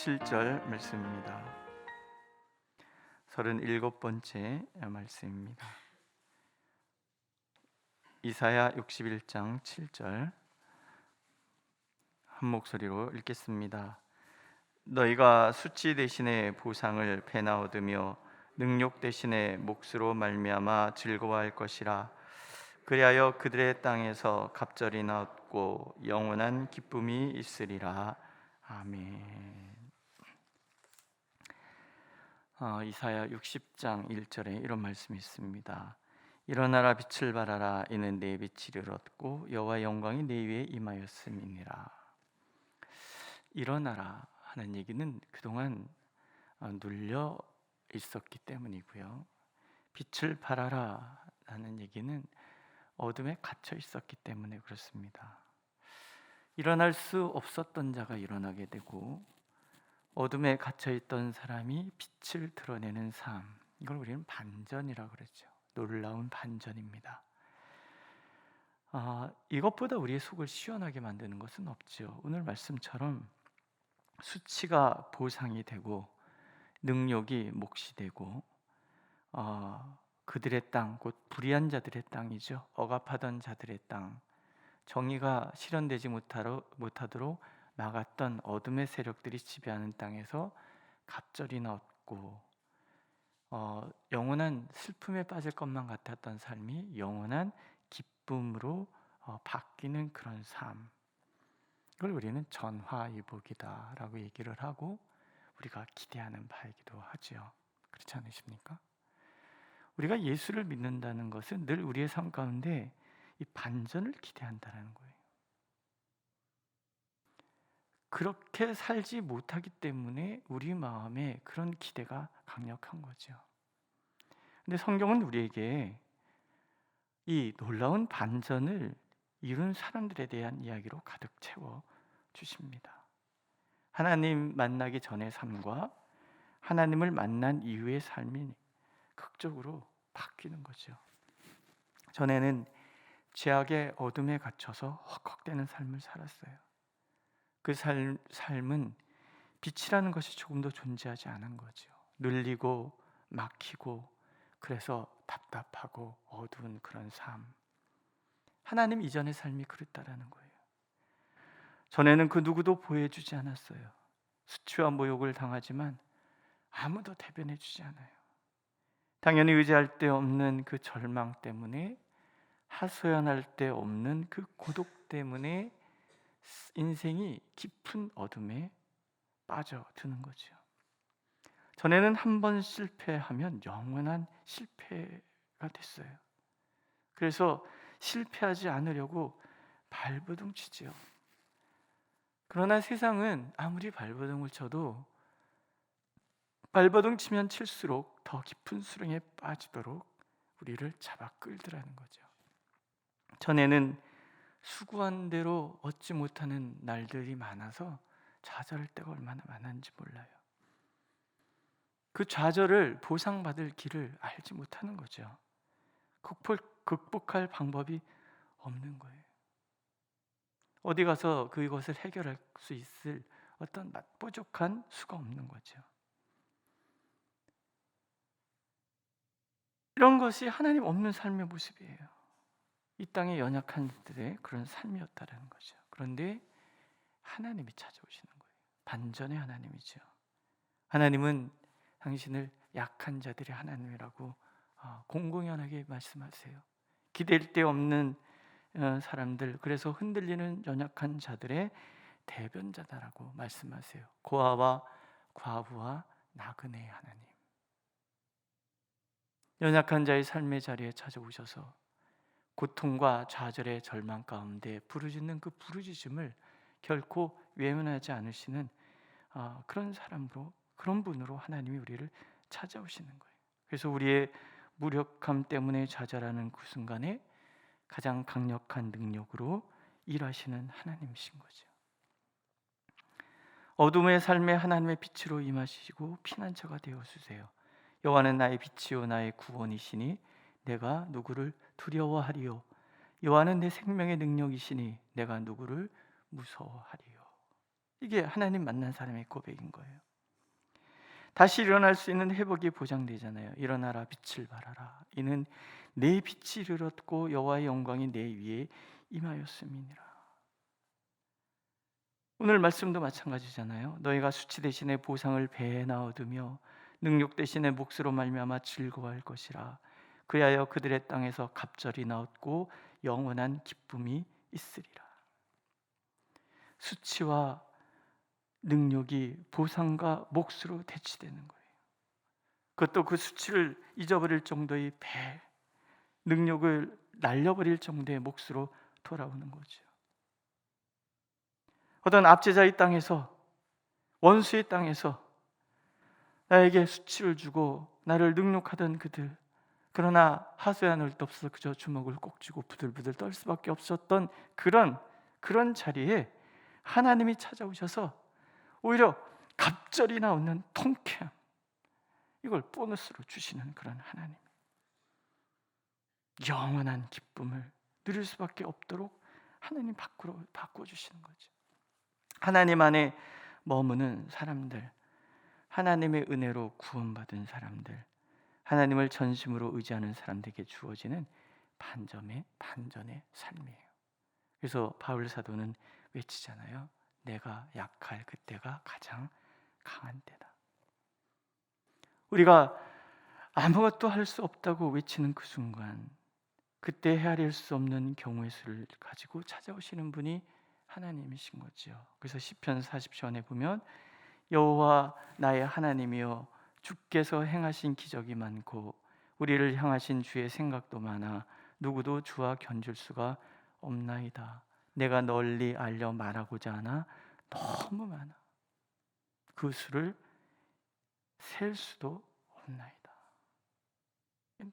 7절 말씀입니다. 37번째 말씀입니다. 이사야 61장 7절 한 목소리로 읽겠습니다. 너희가 수치 대신에 보상을 배나 얻으며 능욕 대신에 몫으로 말미암아 즐거워할 것이라. 그리하여 그들의 땅에서 갑절이나 얻고 영원한 기쁨이 있으리라. 아멘. 이사야 60장 1절에 이런 말씀이 있습니다. 일어나라, 빛을 발하라. 이는 내 빛이 이르렀고 여호와의 영광이 내 위에 임하였음이니라. 일어나라 하는 얘기는 그동안 눌려 있었기 때문이고요. 빛을 발하라 하는 얘기는 어둠에 갇혀 있었기 때문에 그렇습니다. 일어날 수 없었던 자가 일어나게 되고 어둠에 갇혀있던 사람이 빛을 드러내는 삶, 이걸 우리는 반전이라고 그러죠. 놀라운 반전입니다. 이것보다 우리의 속을 시원하게 만드는 것은 없죠. 오늘 말씀처럼 수치가 보상이 되고 능욕이 몫이 되고 그들의 땅, 곧 불의한 자들의 땅이죠. 억압하던 자들의 땅, 정의가 실현되지 못하도록 막았던 어둠의 세력들이 지배하는 땅에서 갑절이나 얻고 영원한 슬픔에 빠질 것만 같았던 삶이 영원한 기쁨으로 바뀌는 그런 삶, 이걸 우리는 전화위복이다라고 얘기를 하고 우리가 기대하는 바이기도 하죠. 그렇지 않으십니까? 우리가 예수를 믿는다는 것은 늘 우리의 삶 가운데 이 반전을 기대한다는 거예요. 그렇게 살지 못하기 때문에 우리 마음에 그런 기대가 강력한 거죠. 근데 성경은 우리에게 이 놀라운 반전을 이룬 사람들에 대한 이야기로 가득 채워 주십니다. 하나님 만나기 전의 삶과 하나님을 만난 이후의 삶이 극적으로 바뀌는 거죠. 전에는 죄악의 어둠에 갇혀서 헉헉대는 삶을 살았어요. 그 삶은 빛이라는 것이 조금도 존재하지 않은 거죠. 눌리고 막히고 그래서 답답하고 어두운 그런 삶. 하나님 이전의 삶이 그랬다라는 거예요. 전에는 그 누구도 보호해주지 않았어요. 수치와 모욕을 당하지만 아무도 대변해주지 않아요. 당연히 의지할 데 없는 그 절망 때문에, 하소연할 데 없는 그 고독 때문에 인생이 깊은 어둠에 빠져드는 거죠. 전에는 한 번 실패하면 영원한 실패가 됐어요. 그래서 실패하지 않으려고 발버둥 치죠. 그러나 세상은 아무리 발버둥을 쳐도 발버둥 치면 칠수록 더 깊은 수렁에 빠지도록 우리를 잡아 끌더라는 거죠. 전에는 수고한 대로 얻지 못하는 날들이 많아서 좌절할 때가 얼마나 많았는지 몰라요. 그 좌절을 보상받을 길을 알지 못하는 거죠. 극복할 방법이 없는 거예요. 어디 가서 그것을 해결할 수 있을 어떤 맛보족한 수가 없는 거죠. 이런 것이 하나님 없는 삶의 모습이에요. 이 땅의 연약한 자들의 그런 삶이었다라는 거죠. 그런데 하나님이 찾아오시는 거예요. 반전의 하나님이죠. 하나님은 당신을 약한 자들의 하나님이라고 공공연하게 말씀하세요. 기댈 데 없는 사람들, 그래서 흔들리는 연약한 자들의 대변자다라고 말씀하세요. 고아와 과부와 나그네의 하나님, 연약한 자의 삶의 자리에 찾아오셔서 고통과 좌절의 절망 가운데 부르짖는 그 부르짖음을 결코 외면하지 않으시는 그런 사람으로, 그런 분으로 하나님이 우리를 찾아오시는 거예요. 그래서 우리의 무력함 때문에 좌절하는 그 순간에 가장 강력한 능력으로 일하시는 하나님이신 거죠. 어둠의 삶에 하나님의 빛으로 임하시고 피난처가 되어 주세요. 여호와는 나의 빛이요 나의 구원이시니 내가 누구를 두려워하리요. 여호와는 내 생명의 능력이시니 내가 누구를 무서워하리요. 이게 하나님 만난 사람의 고백인 거예요. 다시 일어날 수 있는 회복이 보장되잖아요. 일어나라 빛을 발하라. 이는 내 빛이 이르렀고 여호와의 영광이 내 위에 임하였음이니라. 오늘 말씀도 마찬가지잖아요. 너희가 수치 대신에 보상을 배에나 얻으며 능욕 대신에 몫으로 말미암아 즐거워할 것이라. 그리하여 그들의 땅에서 갑절이 얻고 영원한 기쁨이 있으리라. 수치와 능력이 보상과 몫으로 대치되는 거예요. 그것도 그 수치를 잊어버릴 정도의 능력을 날려버릴 정도의 몫으로 돌아오는 거죠. 어떤 압제자의 땅에서, 원수의 땅에서 나에게 수치를 주고 나를 능욕하던 그들, 그러나 하소연할 데 없어 그저 주먹을 꼭 쥐고 부들부들 떨 수밖에 없었던 그런 자리에 하나님이 찾아오셔서 오히려 갑절이 나오는 통쾌함, 이걸 보너스로 주시는 그런 하나님, 영원한 기쁨을 누릴 수밖에 없도록 하나님 밖으로 바꿔주시는 거죠. 하나님 안에 머무는 사람들, 하나님의 은혜로 구원받은 사람들, 하나님을 전심으로 의지하는 사람들에게 주어지는 반전의 삶이에요. 그래서 바울 사도는 외치잖아요. 내가 약할 그때가 가장 강한 때다. 우리가 아무것도 할 수 없다고 외치는 그 순간, 그때 헤아릴 수 없는 경우의 수를 가지고 찾아오시는 분이 하나님이신 거죠. 그래서 시편 40편에 보면 여호와 나의 하나님이여 주께서 행하신 기적이 많고 우리를 향하신 주의 생각도 많아 누구도 주와 견줄 수가 없나이다. 내가 널리 알려 말하고자 하나 너무 많아. 그 수를 셀 수도 없나이다.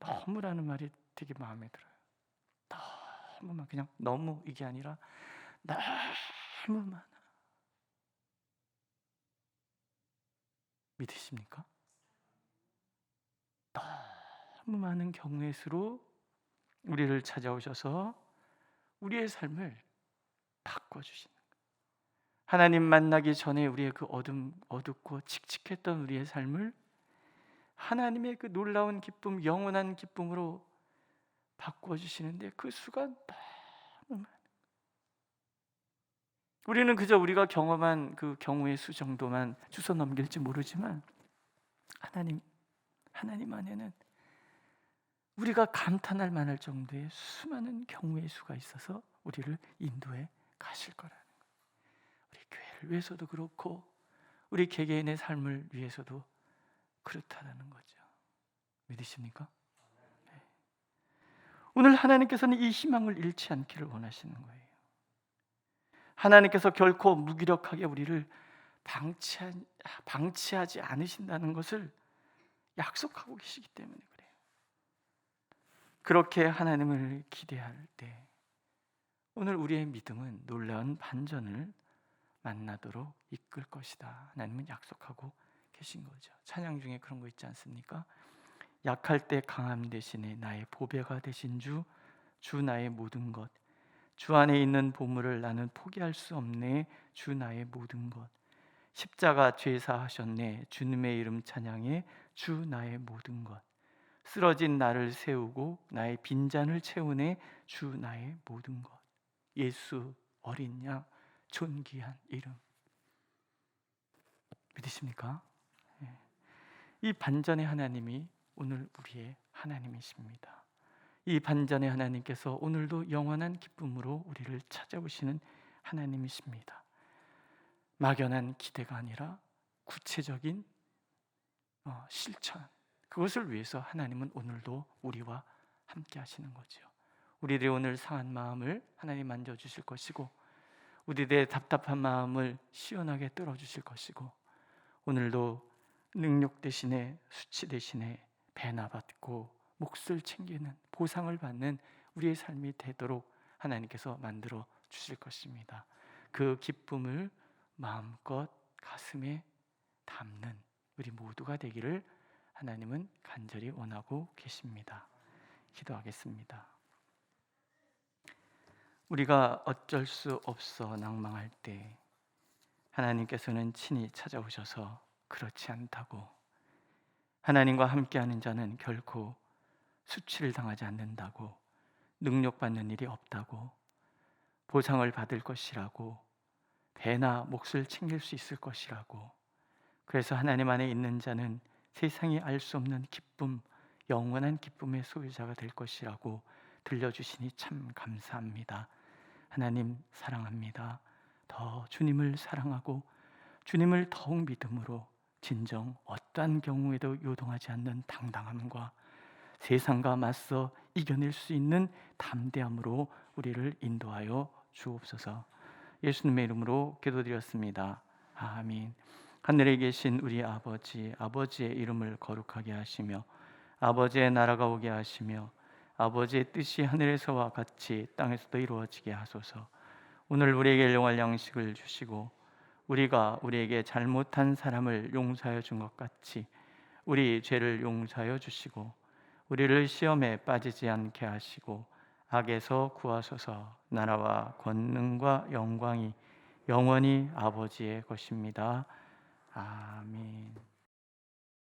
너무라는 말이 되게 마음에 들어요. 너무만, 그냥 너무 이게 아니라 너무 많아. 믿으십니까? 너무 많은 경우의 수로 우리를 찾아오셔서 우리의 삶을 바꿔주시는 거예요. 하나님 만나기 전에 우리의 그 어둡고 칙칙했던 우리의 삶을 하나님의 그 놀라운 기쁨, 영원한 기쁨으로 바꿔주시는데 그 수가 너무 많아요. 우리는 그저 우리가 경험한 그 경우의 수 정도만 주워 넘길지 모르지만 하나님 안에는 우리가 감탄할 만할 정도의 수많은 경우의 수가 있어서 우리를 인도해 가실 거라는 거예요. 우리 교회를 위해서도 그렇고 우리 개개인의 삶을 위해서도 그렇다는 거죠. 믿으십니까? 네. 오늘 하나님께서는 이 희망을 잃지 않기를 원하시는 거예요. 하나님께서 결코 무기력하게 우리를 방치하지 않으신다는 것을 약속하고 계시기 때문에 그래요. 그렇게 하나님을 기대할 때 오늘 우리의 믿음은 놀라운 반전을 만나도록 이끌 것이다. 하나님은 약속하고 계신 거죠. 찬양 중에 그런 거 있지 않습니까? 약할 때 강함 대신에 나의 보배가 되신 주 나의 모든 것. 주 안에 있는 보물을 나는 포기할 수 없네. 주 나의 모든 것. 십자가 죄사하셨네. 주님의 이름 찬양해. 주 나의 모든 것. 쓰러진 나를 세우고 나의 빈잔을 채우네. 주 나의 모든 것. 예수 어린 양 존귀한 이름. 믿으십니까? 이 반전의 하나님이 오늘 우리의 하나님이십니다. 이 반전의 하나님께서 오늘도 영원한 기쁨으로 우리를 찾아오시는 하나님이십니다. 막연한 기대가 아니라 구체적인 실천, 그것을 위해서 하나님은 오늘도 우리와 함께 하시는 거죠. 우리들의 오늘 상한 마음을 하나님 만져주실 것이고 우리들의 답답한 마음을 시원하게 떨어주실 것이고 오늘도 능력 대신에 수치 대신에 배나 받고 몫을 챙기는 보상을 받는 우리의 삶이 되도록 하나님께서 만들어 주실 것입니다. 그 기쁨을 마음껏 가슴에 담는 우리 모두가 되기를 하나님은 간절히 원하고 계십니다. 기도하겠습니다. 우리가 어쩔 수 없어 낭망할 때 하나님께서는 친히 찾아오셔서 그렇지 않다고, 하나님과 함께하는 자는 결코 수치를 당하지 않는다고, 능욕받는 일이 없다고, 보상을 받을 것이라고, 배나 몫을 챙길 수 있을 것이라고, 그래서 하나님 안에 있는 자는 세상이 알 수 없는 기쁨, 영원한 기쁨의 소유자가 될 것이라고 들려주시니 참 감사합니다. 하나님 사랑합니다. 더 주님을 사랑하고 주님을 더욱 믿음으로 진정 어떠한 경우에도 요동하지 않는 당당함과 세상과 맞서 이겨낼 수 있는 담대함으로 우리를 인도하여 주옵소서. 예수님의 이름으로 기도드렸습니다. 아멘. 하늘에 계신 우리 아버지, 아버지의 이름을 거룩하게 하시며 아버지의 나라가 오게 하시며 아버지의 뜻이 하늘에서와 같이 땅에서도 이루어지게 하소서. 오늘 우리에게 일용할 양식을 주시고 우리가 우리에게 잘못한 사람을 용서하여 준 것 같이 우리 죄를 용서하여 주시고 우리를 시험에 빠지지 않게 하시고 악에서 구하소서. 나라와 권능과 영광이 영원히 아버지의 것입니다. 아멘.